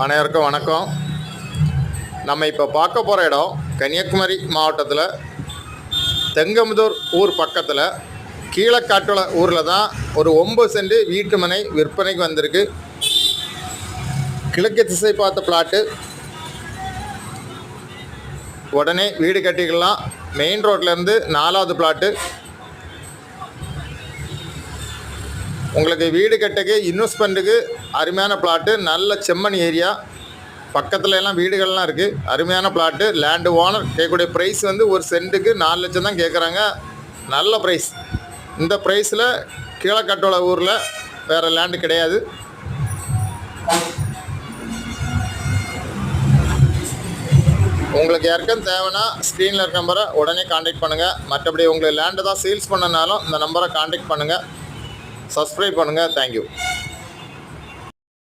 அனைவருக்கும் வணக்கம். நம்ம இப்போ பார்க்க போகிற இடம் கன்னியாகுமரி மாவட்டத்தில் தெங்கமுதூர் ஊர் பக்கத்தில் கீழக்காட்டுல ஊரில் தான் ஒரு 9 சென்ட் வீட்டு மனை விற்பனைக்கு வந்திருக்கு. கிழக்கு திசை பார்த்த பிளாட்டு, உடனே வீடு கட்டிக்கலாம். மெயின் ரோட்லேருந்து 4வது பிளாட்டு. உங்களுக்கு வீடு கட்டுக்கு இன்வெஸ்ட்மெண்ட்டுக்கு அருமையான பிளாட்டு. நல்ல செம்மண் ஏரியா, பக்கத்தில் எல்லாம் வீடுகள்லாம் இருக்குது. அருமையான பிளாட்டு. லேண்டு ஓனர் கேட்கக்கூடிய ப்ரைஸ் வந்து ஒரு சென்ட்டுக்கு 4 லட்சம் தான் கேட்குறாங்க. நல்ல ப்ரைஸ். இந்த ப்ரைஸில் கீழக்காட்டோட ஊரில் வேறு லேண்டு கிடையாது. உங்களுக்கு யாருக்கும் தேவைன்னா ஸ்க்ரீனில் இருக்க நம்பரை உடனே காண்டாக்ட் பண்ணுங்கள். மற்றபடி உங்களுக்கு லேண்டு தான் சேல்ஸ் பண்ணனாலும் இந்த நம்பரை காண்டாக்ட் பண்ணுங்கள். சப்ஸ்கிரைப் பண்ணுங்கள். தேங்க்யூ.